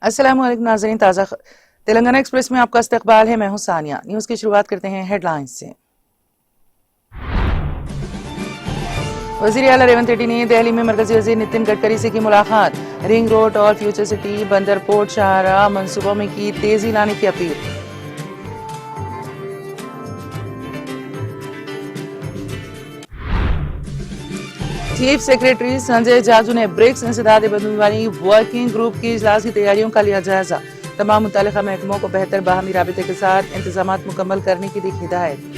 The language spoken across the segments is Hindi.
अस्सलाम वालेकुम नाज़रीन, ताज़ा तेलंगाना एक्सप्रेस में आपका इस्तकबाल है। मैं हूं सानिया। न्यूज़ की शुरुआत करते हैं हेडलाइंस से। वज़ीर आला रेवंत रेड्डी ने दिल्ली में मरकजी वज़ीर नितिन गडकरी से की मुलाकात। रिंग रोड और फ्यूचर सिटी बंदर पोर्ट शाहराह मंसूबों में की तेजी लाने की appeal. Chief secretary Sanjay Jaju ने ब्रिक्स इंसदाद बंधुआनी वर्किंग ग्रुप की इजलास की तैयारियों का लिया जायजा। तमाम मुतल्लिका महकमों को बेहतर बाहमी राबिते के साथ इंतजामात मुकम्मल करने की दी हिदायत।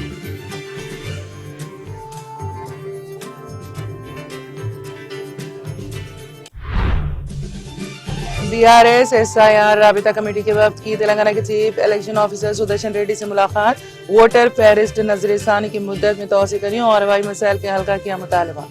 बीआरएस एसआईआर राबिता कमेटी के वफ्द की तेलंगाना के chief election officer Sudarshan Reddy से मुलाकात। वोटर फहरिस्त नजरसानी की मुद्दत में तोसी करने और हवाई मसाइल के हल का किया मुतालबा।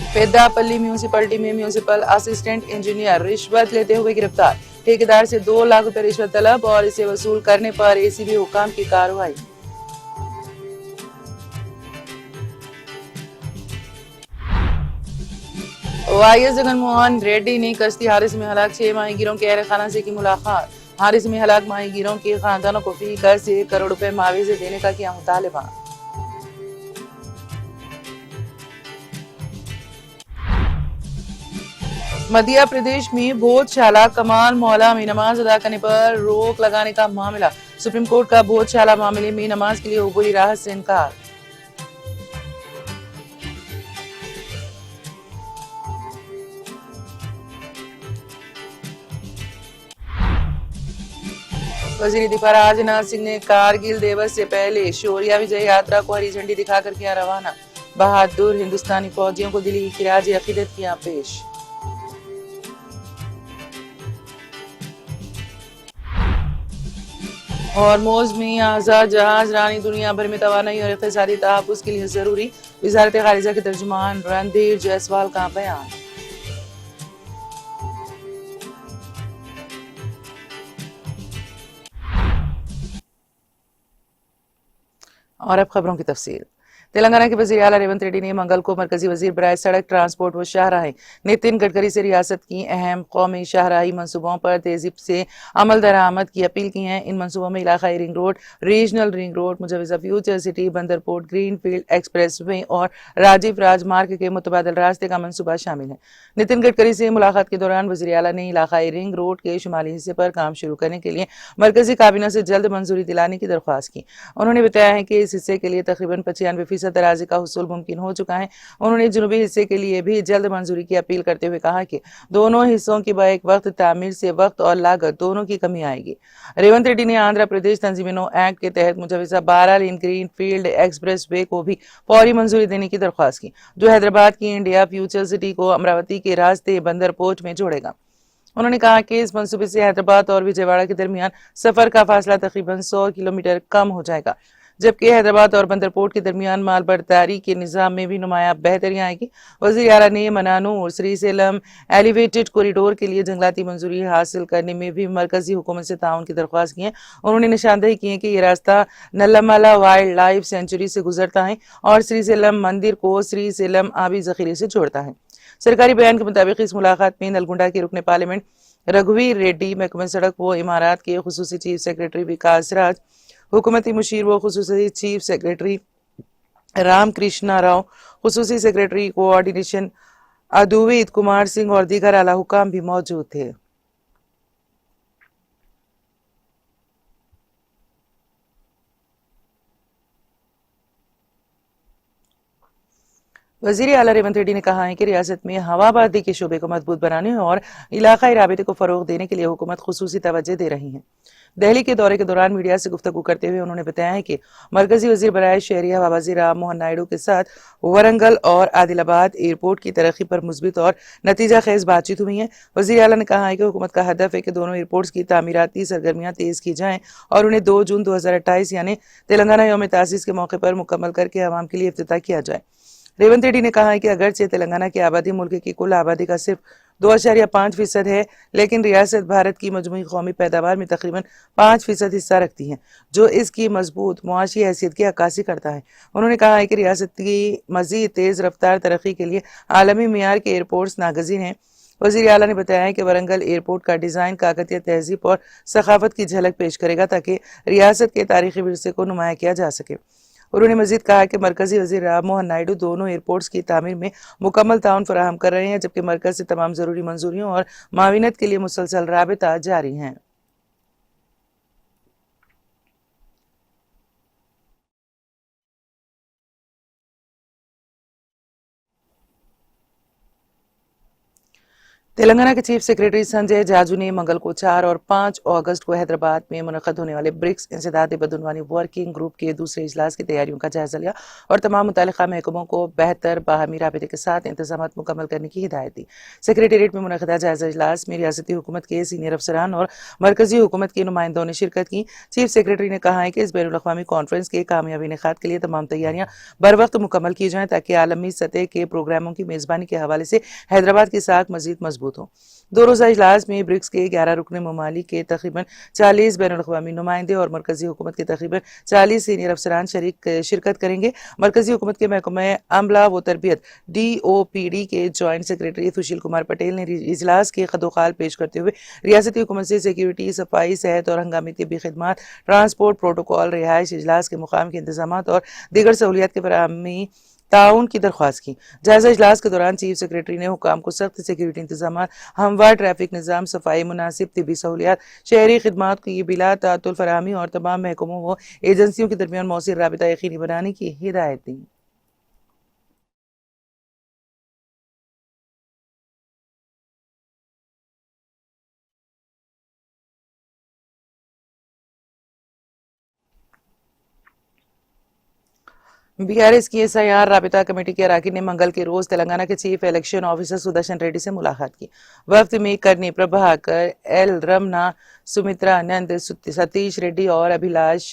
पेद्दापल्ली म्यूनिसिपलिटी में म्यूनिसिपल असिस्टेंट इंजीनियर रिश्वत लेते हुए गिरफ्तार। ठेकेदार से 2 लाख रुपए रिश्वत तलब और इसे वसूल करने पर एसीबी हुकाम की कार्रवाई। वाईएस जगनमोहन रेड्डी ने कश्ती हारिस में हलाक 6 माहीगीरों के अहल खाना से की मुलाकात। हारिस में हलाक माहीगीरों के खानदानों को फी कर से 1 करोड़ रुपए मुआवजे देने का किया मुतालबा। मध्य प्रदेश में भोजशाला कमाल मौला में नमाज अदा करने पर रोक लगाने का मामला। सुप्रीम कोर्ट का भोजशाला मामले में नमाज के लिए उबूरी राहत से इनकार। वजीर दिफा राजनाथ सिंह ने कारगिल दिवस से पहले शौर्य विजय यात्रा को हरी झंडी दिखाकर किया रवाना। बहादुर हिंदुस्तानी फौजियों को दिली खिराज अकीदत किया पेश। हॉर्मोज में आजाद जहाज रानी दुनिया भर में तवानाई और इक़्तिसादी तहफ़्फ़ुज़ के लिए जरूरी। वज़ारत ख़ारिजा के तर्जुमान रणधीर जायसवाल का बयान। और अब खबरों की तफसील। तेलंगाना के वज़ीर आला रेवंत रेड्डी ने मंगल को मरकजी वज़ीर बराए सड़क ट्रांसपोर्ट व शाहराही नितिन गडकरी से रियासत की अहम कौमी शाहराही मंसूबों पर तेजी से अमल दरामद की अपील की है। इन मंसूबों में इलाकाई ring road, regional ring road, मुजवजा फ्यूचर सिटी, बंदर port, greenfield expressway और राजीव राजमार्ग के मुतबादल रास्ते का मंसूबा शामिल है। नितिन गडकरी से मुलाकात के दौरान वज़ीर आला ने इलाकाई रिंग रोड के शुमाली हिस्से पर काम शुरू करने के लिए मरकजी काबीना से जल्द मंजूरी दिलाने की दरख्वास्त की। उन्होंने बताया है कि इस हिस्से के लिए तकरीबन 95% तराजी का हुसूल मुमकिन हो चुका है। उन्होंने जुनूबी हिस्से के लिए भी जल्द मंजूरी की अपील करते हुए कहा कि दोनों हिस्सों की बैक वक्त तामीर से वक्त और लागत दोनों की कमी आएगी। रेवंत रेड्डी ने आंध्र प्रदेश तंजीमिनो एक्ट के तहत मुजवजा 12 लेन ग्रीन फील्ड एक्सप्रेस वे को भी फौरी मंजूरी देने की दरख्वास्त की, जो हैदराबाद की इंडिया फ्यूचर सिटी को अमरावती के रास्ते बंदर पोर्ट में जोड़ेगा। उन्होंने कहा कि इस मंसूबे से हैदराबाद और विजयवाड़ा के दरमियान सफर का फासला तकरीबन 100 किलोमीटर कम हो जाएगा, जबकि हैदराबाद और बंदर पोर्ट के दरमियान माल बर्दारी के निज़ाम में भी नुमाया बेहतरी आएगी। वज़ीर आला ने मनानूर श्रीसेलम एलिवेटेड कॉरिडोर के लिए जंगलाती मंजूरी हासिल करने में भी मरकजी हुकूमत से ताउन की दरख्वास्त की है। उन्होंने निशानदेही की है कि यह रास्ता नल्लामला वाइल्ड लाइफ सेंचुरी से गुजरता है और श्रीसेलम मंदिर को श्रीसेलम आबी जखीरे से जोड़ता है। सरकारी बयान के मुताबिक इस मुलाकात में नलगुंडा के रुकने पार्लियामेंट रघुवीर रेड्डी, महकमा सड़क व इमारात के खुसूसी चीफ सेक्रेटरी विकास राज, हुकूमती मुशीर व खुसूसी चीफ सेक्रेटरी राम कृष्णा राव, खुसूसी सेक्रेटरी कोऑर्डिनेशन अद्वैत कुमार सिंह और दीगर आला हुकाम भी मौजूद थे। वजीर आला रेवंत रेड्डी ने कहा है कि रियासत में हवाबाजी के शोबे को मजबूत बनाने और इलाकाई राबते को फरोग देने के लिए हुकूमत खुसूसी तवज्जो दे रही है। दिल्ली के दौरे के दौरान मीडिया से गुफ्तगू करते हुए उन्होंने बताया है कि मरकजी वजीर बराए शहरी हवाबाजी राम मोहन नायडू के साथ वरंगल और आदिलाबाद एयरपोर्ट की तरक्की पर मुस्बित और नतीजा खेज बातचीत हुई है। वजीर आला ने कहा है कि हुकूमत का हदफ है कि दोनों एयरपोर्ट्स की तामीराती सरगर्मियां तेज की जाएं और उन्हें 2 जून 2028 यानी तेलंगाना यौम तासीस के मौके पर मुकम्मल करके अवाम के लिए इफ्तिताह किया जाए। रेवंत रेड्डी ने कहा है कि अगरचे तेलंगाना की आबादी मुल्क की कुल आबादी का सिर्फ 2.5% है, लेकिन रियासत भारत की मजमूई कौमी पैदावार में तकरीबन 5% हिस्सा रखती है, जो इसकी मजबूत मुआशी हैसियत की अक्कासी करता है। उन्होंने कहा है कि रियासत की मजीद तेज रफ्तार तरक्की के लिए आलमी मियार के एयरपोर्ट्स नागजीर हैं। वजीर आला ने बताया है कि वरंगल एयरपोर्ट का डिज़ाइन काकतिया तहजीब और सखाफत की झलक पेश करेगा ताकि रियासत के तारीखी विरसे को नुमाया किया जा सके। उन्होंने मजीद कहा कि मरकजी वजीर राम मोहन नायडू दोनों एयरपोर्ट्स की तामीर में मुकम्मल ताउन फराहम कर रहे हैं, जबकि मरकज से तमाम जरूरी मंजूरियों और माविनत के लिए मुसलसल राबता जारी हैं। तेलंगाना के चीफ सेक्रेटरी संजय जाजू ने मंगल को 4 और 5 अगस्त को हैदराबाद में मुनक़द होने वाले ब्रिक्स इंसदाद बदनवानी वर्किंग ग्रुप के दूसरे इजलास की तैयारियों का जायजा लिया और तमाम मुतल्लिक़ा महकमों को बेहतर बाहमी राबते के साथ इंतजाम मुकम्मल करने की हिदायत दी। सेक्रेटेरिएट में मुनक़दा जायजा इजलास में रियासती हुकूमत के सीनियर अफसरान और मरकजी हुकूमत के नुमाइंदों ने शिरकत की। चीफ सेक्रेटरी ने कहा है कि इस बैनुल अक़वामी कॉन्फ्रेंस के कामयाबी इनेक़ाद के लिए तमाम तैयारियां बर वक्त मुकम्मल की जाएं ताकि आलमी सतह के प्रोग्रामों की मेज़बानी के हवाले से हैदराबाद की साख मजीद मजबूत हो। 2 रोज़ा इजलास में ब्रिक्स के 11 रुकन ममालिक के तकरीबन 40 बैनुल अक़वामी नुमाइंदे और मरकजी हुकूमत के तकरीबन 40 सीनियर अफसरान शिरकत करेंगे। मरकजी हुकूमत के महकमा अमला व तरबियत DOPD के जॉइंट सेक्रेटरी सुशील कुमार पटेल ने इजलास के खदोखाल पेश करते हुए रियासती हुकूमत से सिक्योरिटी, सफाई, सेहत और हंगामी तिब्बी खिदमात, ट्रांसपोर्ट प्रोटोकॉल, रिहाइश, इजलास के मुकाम के इंतजाम और दीगर सहूलियात के फराहमी ताउन की दरख्वास्त की। जायजा इजलास के दौरान चीफ सेक्रेटरी ने हुकाम को सख्त सिक्योरिटी इंतजाम, हमवार ट्रैफिक निज़ाम, सफाई, मुनासिब तिब्बी सहूलियात, शहरी खिदमात की बिला तातुल फराहमी और तमाम महकमों व एजेंसियों के दरमियान मौसिर राबिता यकीनी बनाने की हिदायत दी। बीआरएस की एसआईआर राबिता कमेटी के अरकान ने मंगल के रोज तेलंगाना के chief election officer Sudarshan Reddy से मुलाकात की। वफ्द में करनी प्रभाकर, एल रमना, सुमित्रा आनंद, सतीश रेड्डी और अभिलाष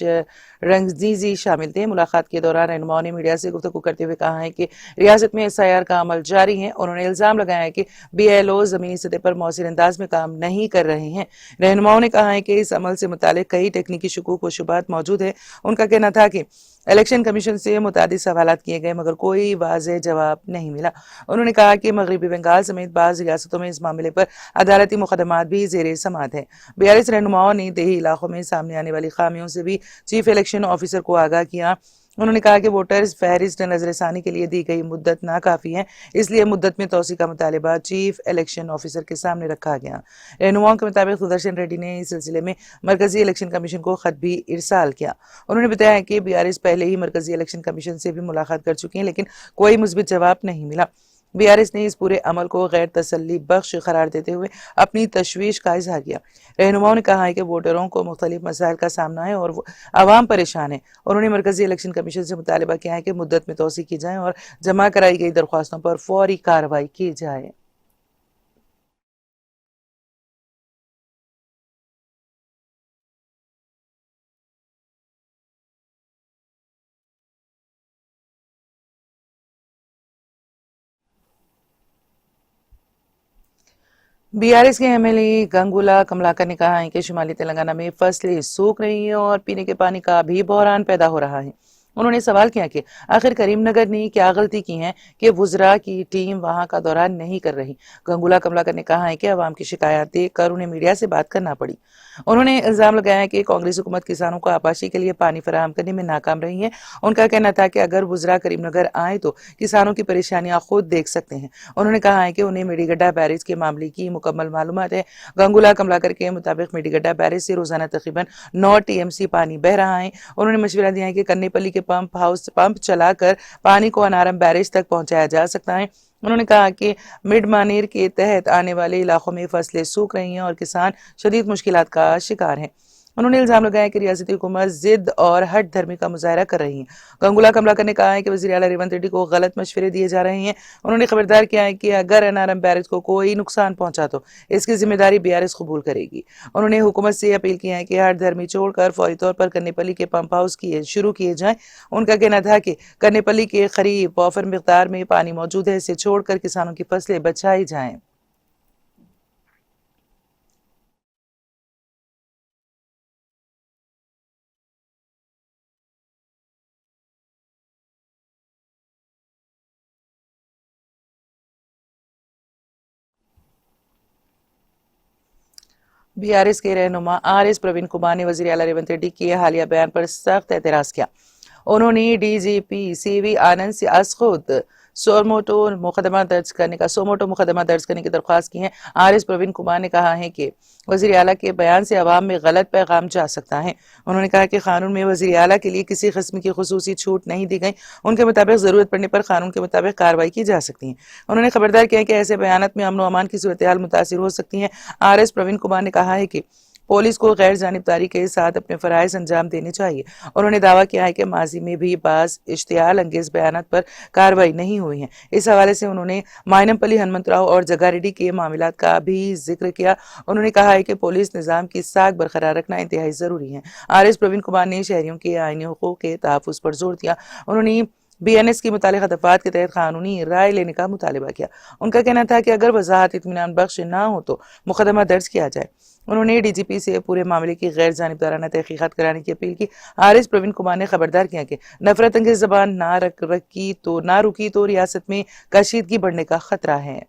रंगजीजी शामिल थे। मुलाकात के दौरान रहनुमाओं ने मीडिया से गुफ्तगू करते हुए कहा है कि रियासत में एसआईआर का अमल जारी है। उन्होंने इल्जाम लगाया है कि BLO जमीनी सतह पर मौसर अंदाज में काम नहीं कर रहे हैं। रहनुमाओं ने कहा है कि इस अमल से मुतालिक कई तकनीकी शुकूक व शुबात मौजूद है। उनका कहना था कि इलेक्शन कमीशन से मुतादिद सवालात किए गए मगर कोई वाज़ेह जवाब नहीं मिला। उन्होंने कहा कि मगरबी बंगाल समेत बाज़ रियासतों में इस मामले पर अदालती मुकदमात भी ज़ेरे समात है। BRS रहनुमाओं ने देही इलाकों में सामने आने वाली खामियों से भी चीफ इलेक्शन ऑफिसर को आगाह किया। उन्होंने कहा कि वोटर्स फहरिस्त नजरसानी के लिए दी गई मुद्दत नाकाफी है, इसलिए मुद्दत में तोसी का मुतालबा चीफ इलेक्शन ऑफिसर के सामने रखा गया। रहनुमाओं के मुताबिक सुदर्शन रेड्डी ने इस सिलसिले में मरकजी इलेक्शन कमीशन को खत भी इरसाल किया। उन्होंने बताया कि BRS पहले ही मरकजी इलेक्शन कमीशन से भी मुलाकात कर चुकी है, लेकिन कोई मुस्बित जवाब नहीं मिला। BRS ने इस पूरे अमल को गैर तसल्ली बख्श करार देते हुए अपनी तशवीश का इजहार किया। रहनुमाओं ने कहा है कि वोटरों को मुख्तलिफ मसाइल का सामना है और आवाम परेशान है। उन्होंने मरकजी इलेक्शन कमीशन से मुतालबा किया है कि मुद्दत में तोसी की जाए और जमा कराई गई दरख्वास्तों पर फौरी कार्रवाई की जाए। BRS के MLA गंगुला कमलाकर ने कहा है कि शुमाली तेलंगाना में फसलें सूख रही हैं और पीने के पानी का भी बहरान पैदा हो रहा है। उन्होंने सवाल किया कि आखिर करीमनगर ने क्या गलती की है कि वुजरा की टीम वहां का दौरा नहीं कर रही। गंगुला कमलाकर ने कहा है कि अवाम की शिकायत देखकर उन्हें मीडिया से बात करना पड़ी। उन्होंने इल्जाम लगाया है कि कांग्रेस हुकूमत किसानों को आपाशी के लिए पानी फराहम करने में नाकाम रही है। उनका कहना था कि अगर वुजरा करीमनगर आए तो किसानों की परेशानियां खुद देख सकते हैं। उन्होंने कहा है कि उन्हें मेडीगड्डा बैरेज के मामले की मुकम्मल मालूमात है। गंगुला कमलाकर के मुताबिक मेडीगड्डा बैरेज से रोजाना तकरीबन 9 TMC पानी बह रहा है। उन्होंने मशवरा दिया है कि कन्नेपल्ली के पंप चलाकर पानी को अनारम बैरेज तक पहुंचाया जा सकता है। उन्होंने कहा कि मिड मानेर के तहत आने वाले इलाकों में फसलें सूख रही हैं और किसान शदीद मुश्किलात का शिकार हैं। उन्होंने इल्जाम लगाया कि रियासती हुकूमत जिद और हट धर्मी का मुजाहरा कर रही है। गंगुला कमलाकर ने कहा है कि वज़ीर आला रेवंत रेड्डी को गलत मशवरे दिए जा रहे हैं। उन्होंने खबरदार किया है कि अगर एनआरएम बैरेज को कोई नुकसान पहुंचा तो इसकी जिम्मेदारी बीआरएस कबूल करेगी। उन्होंने हुकूमत से अपील की है कि हट धर्मी छोड़कर फौरी तौर पर कन्नेपल्ली के पंप हाउस शुरू किए जाएं। उनका कहना था कि कन्नेपल्ली के करीब वफर मिकदार में पानी मौजूद है, इसे छोड़कर किसानों की फसलें बचाई जाएं। बीआरएस के रहनुमा आरएस प्रवीण कुमार ने वज़ीर आला रेवंत रेड्डी के हालिया बयान पर सख्त एतराज किया। उन्होंने डीजीपी सीवी आनंद से आज खुद सोमोटो मुकदमा दर्ज करने की दरख्वास्त की है। आरएस प्रवीण कुमार ने कहा है कि वज़ीर आला के बयान से अवाम में गलत पैगाम जा सकता है। उन्होंने कहा कि कानून में वज़ीर आला के लिए किसी किस्म की खुसूसी छूट नहीं दी गई। उनके मुताबिक जरूरत पड़ने पर कानून के मुताबिक कार्रवाई की जा सकती है। उन्होंने खबरदार किया कि ऐसे बयानत में अमन व अमान की सूरत हाल मुतासिर हो सकती है। आरएस प्रवीण कुमार ने कहा है कि पुलिस को गैर जानिबदारी के साथ अपने फराइज अंजाम देने चाहिए। उन्होंने दावा किया है कि माजी में भी बाज इश्तियाल अंगेज बयानात पर कार्रवाई नहीं हुई है। इस हवाले से उन्होंने मायनमपल्ली हनुमंतराव और जगारेड्डी के मामलात का भी जिक्र किया। उन्होंने कहा है कि पुलिस निज़ाम की साख बरकरार रखना इंतहाई जरूरी है। आरएस प्रवीण कुमार ने शहरियों के आईनी हुकूक के तहफ़्फ़ुज़ पर जोर दिया। उन्होंने बीएनएस की मुतालिका दफात के तहत कानूनी राय लेने का मुतालबा किया। उनका कहना था कि अगर वजाहत इत्मीनान बख्श ना हो तो मुकदमा दर्ज किया जाए। उन्होंने डीजीपी से पूरे मामले की गैर जानिबदाराना तहकीकात कराने की अपील की। आरएस प्रवीण कुमार ने खबरदार किया कि नफरत अंगेज जबान ना रुकी तो रियासत में कशीदगी बढ़ने का खतरा है।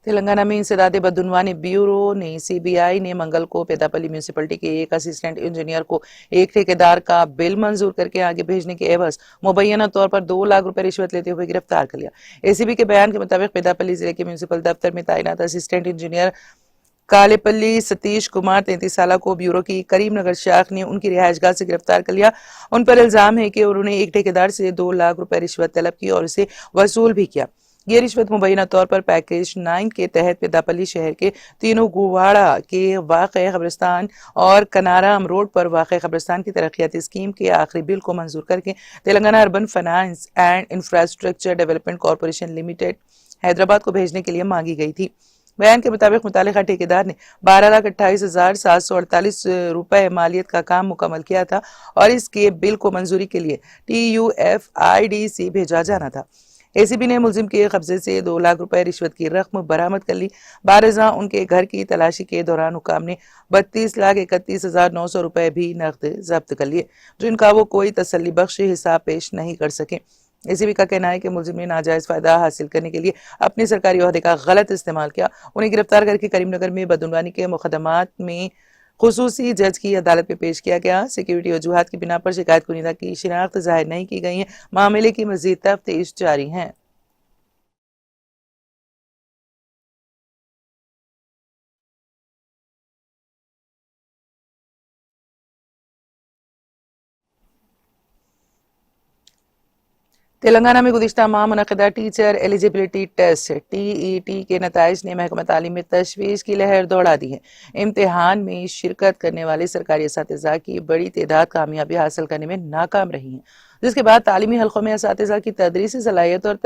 तेलंगाना में इंसदाद बदउनवानी ब्यूरो ने सीबीआई ने मंगल को पेदापल्ली म्यूनिसिपलिटी के एक असिस्टेंट इंजीनियर को एक ठेकेदार का बिल मंजूर करके आगे भेजने के एवज मुबैना तौर पर 2 लाख रुपए रिश्वत लेते हुए गिरफ्तार कर लिया। एसीबी के बयान के मुताबिक पेदापल्ली जिले के म्यूनिसिपल दफ्तर में तैनात असिस्टेंट इंजीनियर कालेपल्ली सतीश कुमार 33 साल को ब्यूरो की करीमनगर शाख ने उनकी रिहायशगाह से गिरफ्तार कर लिया। उन पर इल्जाम है कि उन्होंने एक ठेकेदार से 2 लाख रुपए रिश्वत तलब की और उसे वसूल भी किया। ये रिश्वत मुबैना तौर पर पैकेज 9 के तहत पेदापल्ली शहर के तीनों गुवाड़ा के वाक़े कब्रिस्तान और कनाराम रोड पर वाक़े कब्रिस्तान की तरक्याती स्कीम के आखिरी बिल को मंजूर करके Telangana urban finance and infrastructure development corporation limited Hyderabad को भेजने के लिए मांगी गई थी। बयान के मुताबिक मुतालिका ठेकेदार ने 12,28,748 रुपए मालियत का काम मुकम्मल किया था और इसके बिल को मंजूरी के लिए TUFIDC भेजा जाना था। एसीबी ने मुलजिम के कब्जे से 2 लाख रुपए रिश्वत की रकम बरामद कर ली। बारजा उनके घर की तलाशी के दौरान हुकाम ने 32,31,900 रुपए भी नकद जब्त कर लिए, जिनका वो कोई तसल्ली बख्श हिसाब पेश नहीं कर सके। एसीबी का कहना है कि मुलजिम ने नाजायज फायदा हासिल करने के लिए अपने सरकारी ओहदे का गलत इस्तेमाल किया। उन्हें गिरफ्तार करके करीमनगर में बदउनवानी के मुकदमात में खुसूसी जज की अदालत में पेश किया गया। सिक्योरिटी वजूहात की बिना पर शिकायत कुनिदा की शिनाख्त जाहिर नहीं की गई है। मामले की मजीद तफ्तीश जारी है। तेलंगाना में गुज़िश्ता माह मुनक़दा टीचर एलिजिबिलिटी टेस्ट TET के नताइज ने महकमा तालीम में तशवीश की लहर दौड़ा दी है। इम्तिहान में शिरकत करने वाले सरकारी असातिज़ा की बड़ी तादाद कामयाबी हासिल करने में नाकाम रही है, जिसके बाद तालीमी हल्कों में असातिज़ा की तदरीसी सलाहियत और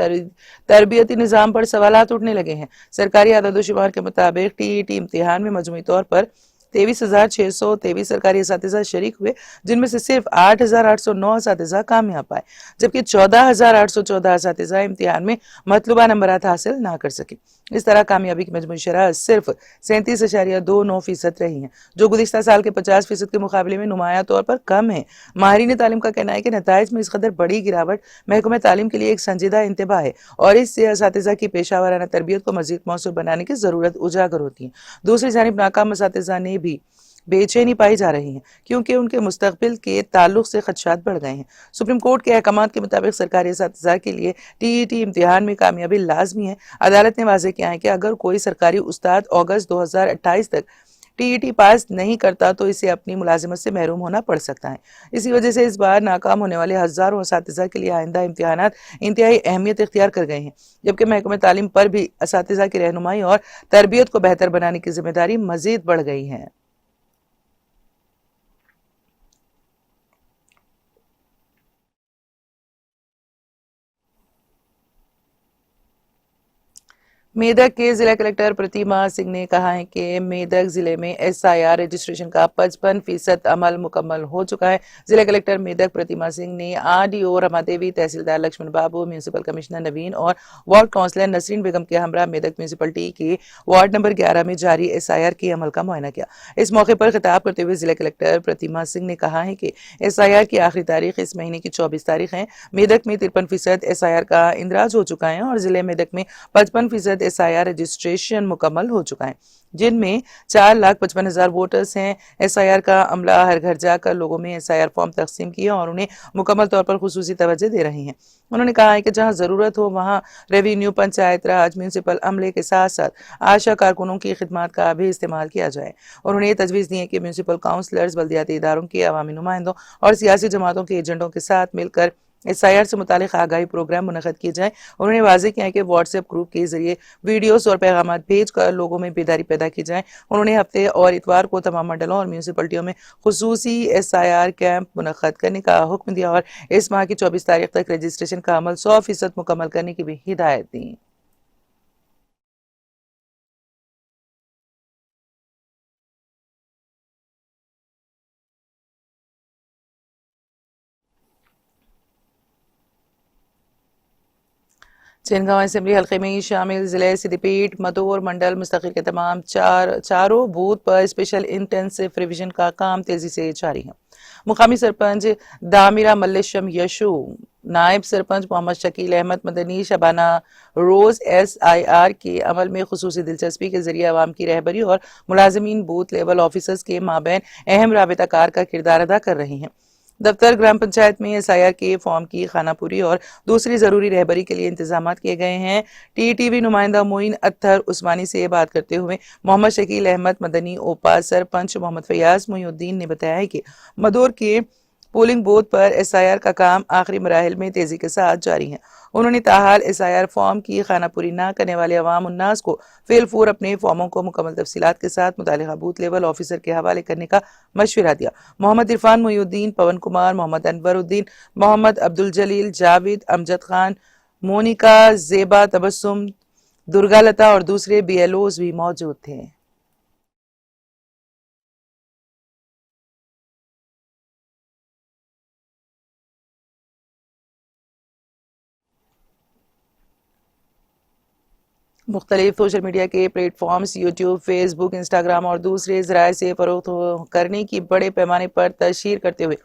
तरबियती निज़ाम पर सवालात उठने लगे हैं। सरकारी आदादोशुमार के मुताबिक TET इम्तिहान में मजमूई तौर पर 23,623 सरकारी असातिज़ा शरीक हुए, जिनमें से सिर्फ 8,809 असातिज़ा कामयाब पाए, जबकि 14,814 असातिज़ा इम्तिहान में मतलूबा नंबरात हासिल ना कर सके। इस तरह कामयाबी की मजमूई शरह सिर्फ 37.29% रही है, जो गुज़िश्ता साल के 50% के मुकाबले में नुमाया तौर पर कम है। माहिरीन तालीम का कहना है कि नताइज में इस कदर बड़ी गिरावट महकमा तालीम के लिए एक संजीदा इंतबाह है और इससे असातिज़ा की पेशा वाराना तरबियत को मजीद मौसूर बनाने की ज़रूरत उजागर होती है। दूसरी जानिब नाकाम असातिज़ा ने भी बेचैनी पाई जा रही है क्योंकि उनके मुस्तकबिल के ताल्लुक से खदशात बढ़ गए हैं। सुप्रीम कोर्ट के अहकाम के मुताबिक सरकारी असातिज़ा के लिए टीईटी इम्तिहान में कामयाबी लाजमी है। अदालत ने वाज़ेह किया है कि अगर कोई सरकारी उस्ताद अगस्त 2028 तक टीईटी पास नहीं करता तो इसे अपनी मुलाजिमत से महरूम होना पड़ सकता है। इसी वजह से इस बार नाकाम होने वाले हजारों असातिज़ा के लिए आइंदा इम्तिहानात इंतहाई अहमियत इख्तियार कर गए हैं, जबकि महकमे तालीम पर भी असातिज़ा की रहनुमाई और तरबियत को बेहतर बनाने की जिम्मेदारी मजीद बढ़ गई है। मेदक के जिला कलेक्टर प्रतिमा सिंह ने कहा है कि मेदक जिले में एसआईआर रजिस्ट्रेशन का 55% अमल मुकम्मल हो चुका है। जिला कलेक्टर मेदक प्रतिमा सिंह ने आरडीओ रमादेवी, तहसीलदार लक्ष्मण बाबू, म्यूनिसिपल कमिश्नर नवीन और वार्ड काउंसलर नसरीन बेगम के हमरा मेदक म्यूनिसिपलिटी के वार्ड नंबर 11 में जारी एसआईआर के अमल का मुआयना किया। इस मौके पर खिताब करते हुए जिला कलेक्टर प्रतिमा सिंह ने कहा है कि एसआईआर की आखिरी तारीख इस महीने की 24 तारीख है। मेदक में 53% एसआईआर का इंदराज हो चुका है और जिले मेदक में 55% एसआईआर रजिस्ट्रेशन मुकम्मल हो चुका है, जिनमें 4,55,000 वोटर्स हैं। एसआईआर का अमला हर घर जाकर लोगों में एसआईआर फॉर्म तकसीम किए और उन्हें मुकम्मल तौर पर खुसूसी तवज्जो दे रहे हैं। उन्होंने कहा है कि जहां जरूरत हो वहां रेवेन्यू, पंचायत राज, म्यूनिसिपल अमले के साथ साथ आशा कारकुनों की खिदमत का भी इस्तेमाल किया जाए। उन्होंने ये तजवीज़ दी है कि म्यूनिसिपल काउंसलर्स, बल्दियाती इदारों के अवामी नुमाइंदों और सियासी जमातों के एजेंडों के साथ मिलकर एसआईआर से मुतालिक आगाही प्रोग्राम मुनक़द किए जाए। उन्होंने वाज़ेह किया है कि व्हाट्सएप ग्रुप के जरिए वीडियोस और पैगाम भेज कर लोगों में बेदारी पैदा की जाए। उन्होंने हफ्ते और इतवार को तमाम मंडलों और म्यूनिसिपलिटियों में खुसूसी एसआईआर कैंप मुनक़द करने का हुक्म दिया और इस माह की 24 तारीख तक रजिस्ट्रेशन का अमल 100% मुकम्मल करने की भी हिदायत दी। चिनगांव असेंबली हल्के में शामिल जिले सिद्दीपेट, मदोर मंडल मुस्तकिल के तमाम चारों बूथ पर स्पेशल इंटेंसिव रिवीजन का काम तेजी से जारी है। मुकामी सरपंच दामिरा मल्लेशम यशु, नायब सरपंच मोहम्मद शकील अहमद मदनी, शबाना रोज एसआईआर के अमल में खुसूसी दिलचस्पी के जरिए आवाम की रहबरी और मुलाजमीन बूथ लेवल ऑफिसर्स के माबैन अहम राबताकार का किरदार अदा कर रहे हैं। दफ्तर ग्राम पंचायत में एसआईआर के फॉर्म की खानापुरी और दूसरी जरूरी रहबरी के लिए इंतजाम किए गए हैं। टीटीवी नुमाइंदा मोइन अत्तर उस्मानी से बात करते हुए मोहम्मद शकील अहमद मदनी ओपा सरपंच मोहम्मद फयाज मोहिउद्दीन ने बताया है कि मदोर के पोलिंग बूथ पर एसआईआर का काम आखिरी मराहिल में तेजी के साथ जारी है। उन्होंने ताहाल एसआईआर फॉर्म की खानापुरी न करने वाले अवाम उन्नास को फिलफूर अपने फॉर्मों को मुकम्मल तफसीलात के साथ मुतालिका बूथ लेवल ऑफिसर के हवाले करने का मशवरा दिया। मोहम्मद इरफान मोहिउद्दीन, पवन कुमार, मोहम्मद अनवरुद्दीन, मोहम्मद अब्दुल जलील, जावेद, अमजद खान, मोनिका, जेबा, तबस्सुम, दुर्गालता और दूसरे बीएलओज भी मौजूद थे। मुख्तलिफ सोशल मीडिया के प्लेटफॉर्म्स यूट्यूब, फेसबुक, इंस्टाग्राम और दूसरे ज़राए से फरोख्त करने की बड़े पैमाने पर तशहीर करते हुए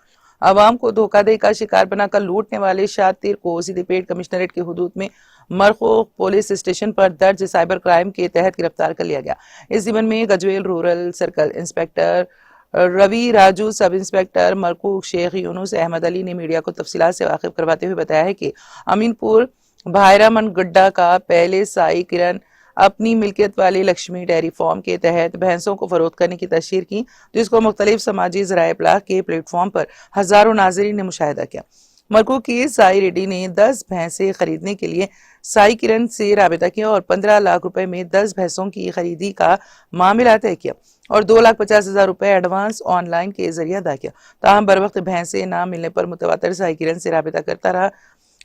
आवाम को धोखाधड़ी का शिकार बनाकर लूटने वाले शातिर को सिद्दीपेट कमिश्नरेट की हदूद में मरखूक पुलिस स्टेशन पर दर्ज साइबर क्राइम के तहत गिरफ्तार कर लिया गया। इस जिमन में Gajwel rural circle inspector Ravi Raju, sub inspector Markook Sheikh Yunus Ahmed Ali ने मीडिया को तफसीलात से वाकिफ करवाते हुए बताया है कि अमीनपुर भायरामन गड्ढा का पहले साई किरण अपनी मिल्कियत वाले लक्ष्मी डेयरी फार्म के तहत भैंसों को फरोख्त करने की तशहीर की, जिसको मुख्तलिफ समाजी ज़राए इब्लाग के प्लेटफॉर्म पर हजारों नाजरीन ने मुशाहिदा किया। मरकू की साई रेड्डी ने 10 भैंसें खरीदने के लिए साई किरण से राबिता किया और 15 लाख रुपए में 10 भैंसों की खरीदी का मामला तय किया और 2,50,000 रुपए एडवांस ऑनलाइन के जरिए अदा किया। ताहम बर वक्त भैंसें ना मिलने पर मुतवातर साई किरण से राबिता करता रहा।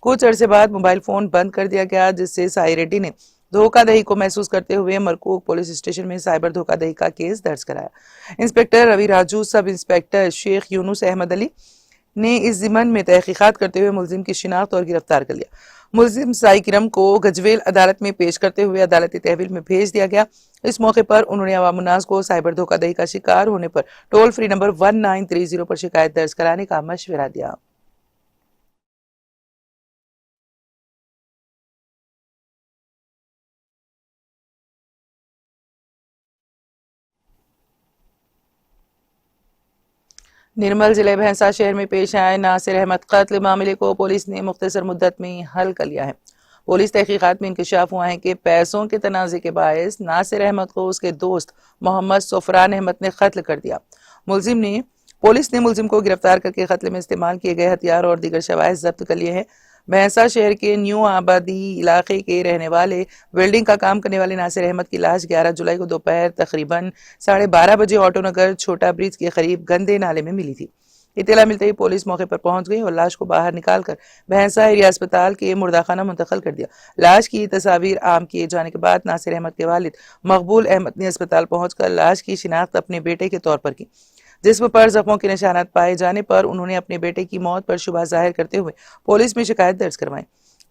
कुछ अरसे बाद मोबाइल फोन बंद कर दिया गया, जिससे साई रेड्डी ने धोखाधड़ी को महसूस करते हुए मरकूक पुलिस स्टेशन में साइबर धोखाधड़ी का केस दर्ज कराया। Inspector Ravi Raju, sub inspector Sheikh Yunus Ahmed Ali ने इस जिमन में तहकीकात करते हुए मुलजिम की शिनाख्त और गिरफ्तार कर लिया। मुलजिम साई किरम को गजवेल अदालत में पेश करते हुए अदालती तहवील में भेज दिया गया। इस मौके पर उन्होंने अवामुन्नास को साइबर धोखाधड़ी का शिकार होने पर टोल फ्री नंबर 1930 पर शिकायत दर्ज कराने का मशवरा दिया। निर्मल जिले भैंसा शहर में पेश आए नासिर अहमद कत्ल मामले को पुलिस ने मुख्तसर मुद्दत में हल कर लिया है। पुलिस तहकीकात में इंकशाफ हुआ है कि पैसों के तनाज़े के बायस नासिर अहमद को उसके दोस्त मोहम्मद सफरान अहमद ने कत्ल कर दिया। पुलिस ने मुलजिम को गिरफ्तार करके कत्ल में इस्तेमाल किए गए हथियार और दीगर शवाहिद जब्त कर लिए हैं। भैंसा शहर के न्यू आबादी इलाके के रहने वाले वेल्डिंग का काम करने वाले नासिर अहमद की लाश 11 जुलाई को दोपहर तकरीबन 12:30 बजे ऑटो नगर छोटा ब्रिज के करीब गंदे नाले में मिली थी। इत्तला मिलते ही पुलिस मौके पर पहुंच गई और लाश को बाहर निकालकर भैंसा एरिया अस्पताल के मुर्दाखाना मुंतकिल कर दिया। लाश की तस्वीर आम किए जाने के बाद नासिर अहमद के वालिद मकबूल अहमद ने अस्पताल पहुंचकर लाश की शिनाख्त अपने बेटे के तौर पर की। जिस्म पर जख्मों के निशानात पाए जाने पर उन्होंने अपने बेटे की मौत पर शुबा जाहिर करते हुए पुलिस में शिकायत दर्ज करवाई,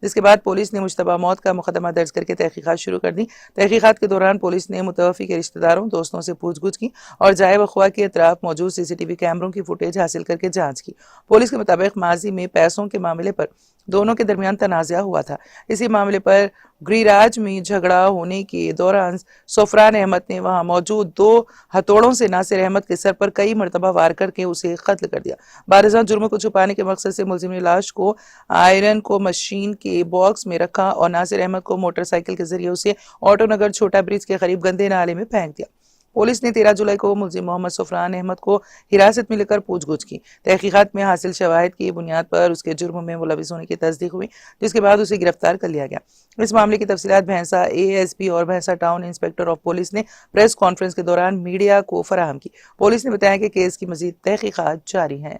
जिसके बाद पुलिस ने मुश्तबा मौत का मुकदमा दर्ज करके तहकीकात शुरू कर दी। तहकीकात के दौरान पुलिस ने मुतवफ़ी के रिश्तेदारों दोस्तों से पूछगछ की और जाए वखवा के अतराफ मौजूद CCTV कैमरों की फुटेज हासिल करके जांच की। पुलिस के मुताबिक माजी में पैसों के मामले पर दोनों के दरमियान तनाज़ा हुआ था। इसी मामले पर गिरिराज में झगड़ा होने के दौरान सफरान अहमद ने वहां मौजूद 2 हथौड़ों से नासिर अहमद के सर पर कई मरतबा वार करके उसे कत्ल कर दिया। बारिज़ां जुर्म को छुपाने के मकसद से मुलजिम ने लाश को आयरन को मशीन के बॉक्स में रखा और नासिर अहमद को मोटरसाइकिल के जरिए उसे ऑटो नगर छोटा ब्रिज के करीब गंदे नाले में फेंक दिया। पुलिस ने 13 जुलाई को मुलजिम मोहम्मद सफरान अहमद को हिरासत में लेकर पूछगछ की। तहकीकात में हासिल शवाहिद की बुनियाद पर उसके जुर्म में मुलविस होने की तस्दीक हुई, जिसके बाद उसे गिरफ्तार कर लिया गया। इस मामले की तफसीलात भैंसा ASP और भैंसा टाउन इंस्पेक्टर ऑफ पुलिस ने प्रेस कॉन्फ्रेंस के दौरान मीडिया को फराहम की। पुलिस ने बताया कि केस की मजीद तहकीकात जारी है।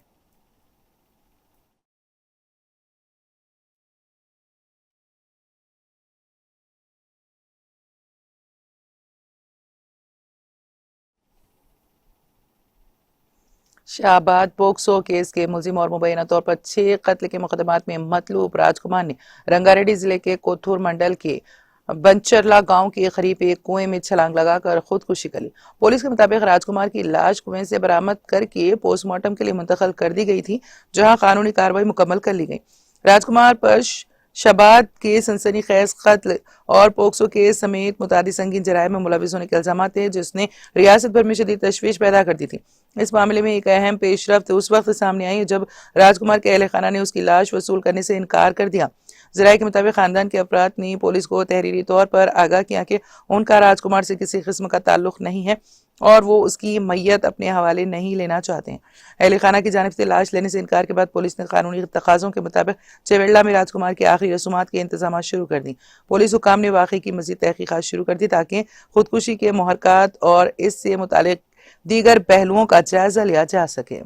शाहबाद पोक्सो केस के मुलजिम और मुबैना तौर पर 6 कत्ल के मुकदमात में मतलूब राजकुमार ने रंगारेड्डी जिले के कोथूर मंडल के बंचरला गांव के करीब एक कुएं में छलांग लगाकर खुदकुशी कर ली। पुलिस के मुताबिक राजकुमार की लाश कुएं से बरामद करके पोस्टमार्टम के लिए मुंतकिल कर दी गई थी, जहां कानूनी कार्रवाई मुकम्मल कर ली गई। राजकुमार पर शबाद के सनसनीखेज कत्ल और पोक्सो केस समेत मुतादी संगीन जराये में मुलविस होने के इल्जाम थे, जिसने रियासत भर में शदीद तशवीश पैदा कर दी थी। इस मामले में एक अहम पेशरफ्त उस वक्त सामने आई जब राजकुमार के अहल खाना ने उसकी लाश वसूल करने से इनकार कर दिया। जराये के मुताबिक खानदान के अफराद ने पुलिस को तहरीरी तौर पर आगाह किया कि उनका राजकुमार से किसी किस्म का ताल्लुक नहीं है और वो उसकी मैयत अपने हवाले नहीं लेना चाहते हैं। अहल खाना की जानिब से लाश लेने से इनकार के बाद पुलिस ने कानूनी तकाज़ों के मुताबिक चवेल्ला में राजकुमार की आखिरी रसूमात के इंतजाम शुरू कर दी। पुलिस हुकाम ने वाक़े की मज़ीद तहकीकात शुरू कर दी ताकि खुदकुशी के मुहरकात और इससे मुतालिक दीगर पहलुओं का जायजा लिया जा सके।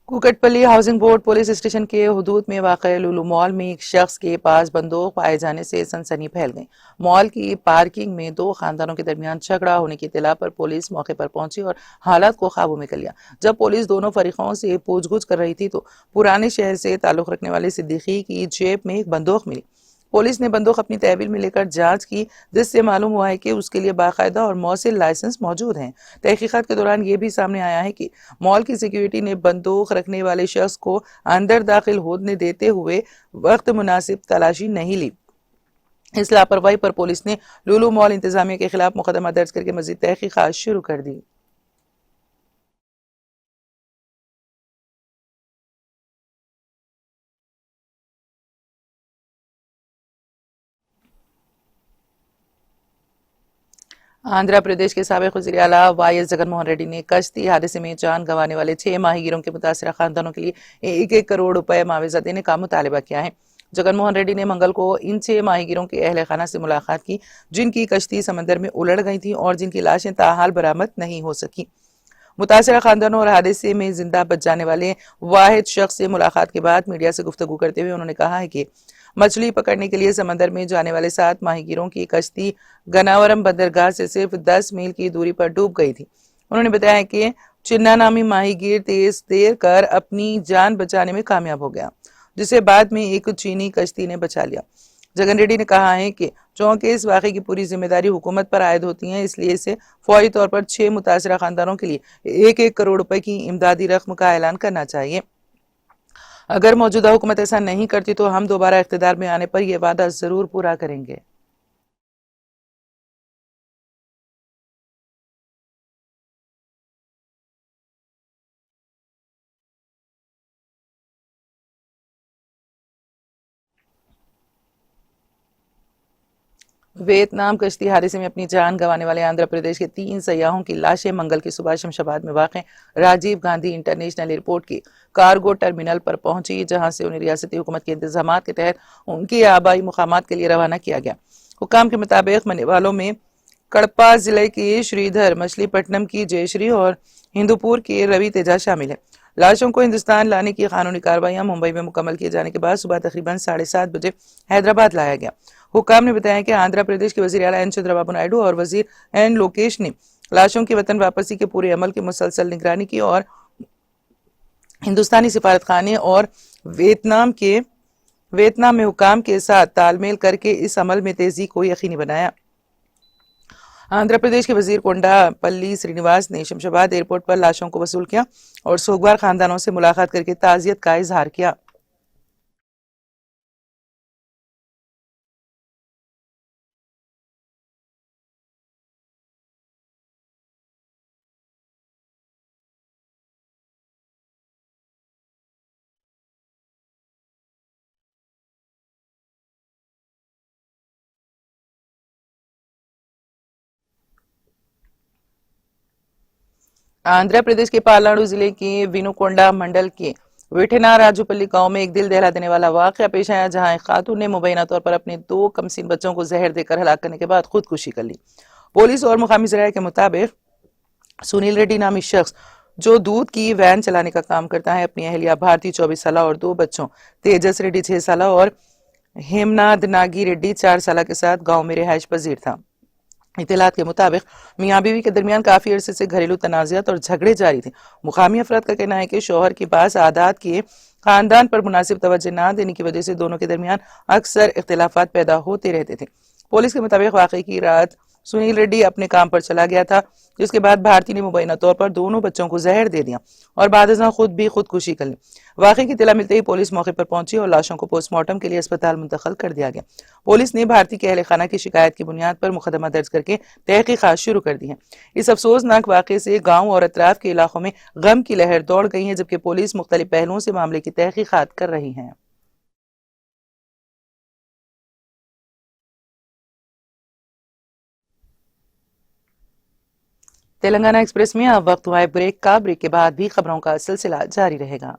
Kukatpally housing board police station के हुदूद में वाक़ लुलु मॉल में एक शख्स के पास बंदूक पाए जाने से सनसनी फैल गई। मॉल की पार्किंग में 2 खानदानों के दरमियान झगड़ा होने की इत्तला पर पुलिस मौके पर पहुंची और हालात को काबू में कर लिया। जब पुलिस दोनों फरीकों से पूछगछ कर रही थी तो पुराने शहर से ताल्लुक रखने वाले सिद्दीकी की जेब में एक बंदूक मिली। पुलिस ने बंदूक अपनी तहवील में लेकर जांच की, जिससे मालूम हुआ है कि उसके लिए बाकायदा और मौसिल लाइसेंस मौजूद हैं। तहकीकात के दौरान ये भी सामने आया है कि मॉल की सिक्योरिटी ने बंदूक रखने वाले शख्स को अंदर दाखिल होने देते हुए वक्त मुनासिब तलाशी नहीं ली। इस लापरवाही पर पुलिस ने लुलु मॉल इंतजामिया के खिलाफ मुकदमा दर्ज करके मजीद तहकीकात शुरू कर दी। आंध्र प्रदेश के साबिक वज़ीर आला YS जगनमोहन रेड्डी ने कश्ती हादसे में जान गंवाने वाले 6 माहीगीरों के मुतासरा खानदानों के लिए 1-1 करोड़ रुपए मुआवजा देने का मुतालबा किया है। जगनमोहन रेड्डी ने मंगल को इन 6 माहीगीरों के अहल खाना से मुलाकात की, जिनकी कश्ती समंदर में उलट गई थी और जिनकी लाशें ताहाल बरामद नहीं हो सकी। मुतासरा खानदानों और हादसे में जिंदा बच जाने वाले वाहिद शख्स से मुलाकात के बाद मीडिया से गुफ्तगू करते हुए उन्होंने कहा है कि मछली पकड़ने के लिए समंदर में जाने वाले 7 माहीगीरों की कश्ती गनावरम बंदरगाह से सिर्फ 10 मील की दूरी पर डूब गई थी। उन्होंने बताया कि चिन्ना नामी माहीगीर तेज तैर कर अपनी जान बचाने में कामयाब हो गया, जिसे बाद में एक चीनी कश्ती ने बचा लिया। जगन रेड्डी ने कहा है कि चूंकि इस वाक़े की पूरी जिम्मेदारी हुकूमत पर आयद होती है, इसलिए इसे फौरी तौर पर 6 मुतासरा खानदानों के लिए 1-1 करोड़ रुपए की इमदादी रकम का ऐलान करना चाहिए। अगर मौजूदा हुकूमत ऐसा नहीं करती तो हम दोबारा इख्तिदार में आने पर यह वादा जरूर पूरा करेंगे। वियतनाम कश्ती हादसे में अपनी जान गंवाने वाले आंध्र प्रदेश के 3 सयाहों की लाशें मंगल की सुबह शमशाबाद में वाक़ राजीव गांधी इंटरनेशनल एयरपोर्ट के कार्गो टर्मिनल पर पहुंची, जहां से उन्हें रियासती हुकूमत के इंतजाम के तहत उनके आबाई मुकामात के लिए रवाना किया गया। हुकाम के मुताबिक मरने वालों में कड़पा जिले के श्रीधर, मछलीपट्टनम की जयश्री और हिंदूपुर के रवि तेजा शामिल है। लाशों को हिंदुस्तान लाने की कानूनी कार्रवाइयां मुंबई में मुकम्मल किए जाने के बाद सुबह तकरीबन 7:30 बजे हैदराबाद लाया गया। हुकाम ने बताया कि आंध्र प्रदेश के वजीर आला एन चंद्रबाबू नायडू और वजीर एन लोकेश ने लाशों की वतन वापसी के पूरे अमल की मुसलसल निगरानी की और हिंदुस्तानी सिफारतखाने और वियतनाम में हुकाम के साथ तालमेल करके इस अमल में तेजी को यकीनी बनाया। आंध्र प्रदेश के वजीर कोंडापल्ली श्रीनिवास ने शमशाबाद एयरपोर्ट पर लाशों को वसूल किया और सोगवार खानदानों से मुलाकात करके ताजियत का इजहार किया। आंध्र प्रदेश के पालाडू जिले के विनुकोंडा मंडल के विठना राजूपल्ली गांव में एक दिल दहला देने वाला वाकया पेश आया, जहां एक खातून ने मुबैना तौर पर अपने 2 कमसीन बच्चों को जहर देकर हलाक करने के बाद खुदकुशी कर ली। पुलिस और मुकामी ज़राए के मुताबिक सुनील रेड्डी नामी शख्स, जो दूध की वैन चलाने का काम करता है, अपनी अहलिया भारती 24 साल और 2 बच्चों तेजस रेड्डी 6 साल और हेमनाद नागी रेड्डी 4 साल के साथ गाँव में रिहाइश पजीर था। इत्तलात के मुताबिक मियाँ बीवी के दरमियान काफी अरसे से घरेलू तनाज़ात और झगड़े जारी थे। मुकामी अफराद का कहना है कि शौहर के पास आदात के खानदान पर मुनासिब तवज्जो न देने की वजह से दोनों के दरमियान अक्सर इख्तिलाफात पैदा होते रहते थे। पुलिस के मुताबिक वाकई की रात सुनील रेड्डी अपने काम पर चला गया था, जिसके बाद भारती ने मुबैना तौर पर दोनों बच्चों को जहर दे दिया और बाद खुद भी खुदकुशी कर ली। वाकई की इत्तला मिलते ही पुलिस मौके पर पहुंची और लाशों को पोस्टमार्टम के लिए अस्पताल मुंतकिल कर दिया गया। पुलिस ने भारती के अहले खाना की शिकायत की बुनियाद पर मुकदमा दर्ज करके तहकीकात शुरू कर दी है। इस अफसोसनाक वाकये से गाँव और अतराफ के इलाकों में गम की लहर दौड़ गई है, जबकि पुलिस मुख्तलिफ पहलुओं से मामले की तहकीकात कर रही है। तेलंगाना एक्सप्रेस में अब वक्त हुआ है ब्रेक का। ब्रेक के बाद भी खबरों का सिलसिला जारी रहेगा।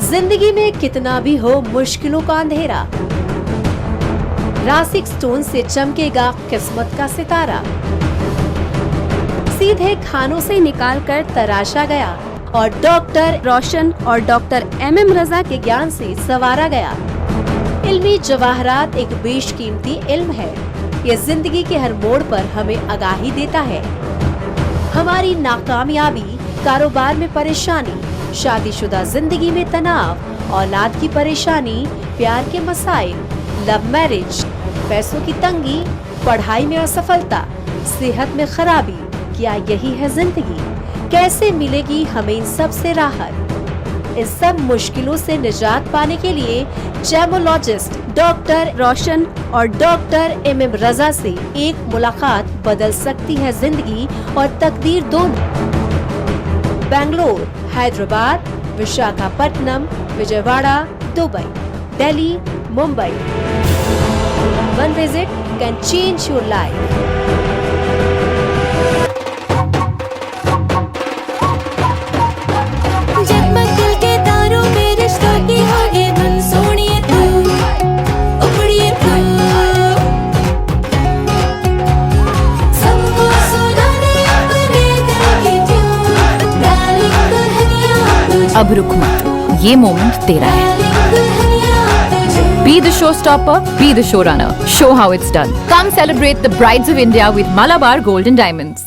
जिंदगी में कितना भी हो मुश्किलों का अंधेरा, रासिक स्टोन से चमकेगा किस्मत का सितारा। सीधे खानों से निकालकर तराशा गया और डॉक्टर रोशन और डॉक्टर MM रजा के ज्ञान से संवारा गया। इल्मी जवाहरात एक बेशकीमती इल्म है। ये जिंदगी के हर मोड़ पर हमें आगाही देता है। हमारी नाकामयाबी, कारोबार में परेशानी, शादीशुदा जिंदगी में तनाव, औलाद की परेशानी, प्यार के मसाइल, लव मैरिज, पैसों की तंगी, पढ़ाई में असफलता, सेहत में खराबी, क्या यही है जिंदगी? कैसे मिलेगी हमें इन सब से राहत? इन सब मुश्किलों से निजात पाने के लिए जेमोलॉजिस्ट डॉक्टर रोशन और डॉक्टर MM रजा से एक मुलाकात बदल सकती है जिंदगी और तकदीर दोनों। Bangalore, Hyderabad, Visakhapatnam, Vijayawada, Dubai, Delhi, Mumbai. One visit can change your life. जगमग दिल के तारों में रिश्तों की होगी धुन, सोनिए तू, उपड़िए तू, सबको सुनाने अपने दिल की ट्यून, डार्लिंग दुल्हनिया तुझे, अब रुक मत, ये मोमेंट तेरा है। Be the showstopper, be the showrunner. Show how it's done. Come celebrate the Brides of India with Malabar Gold and Diamonds.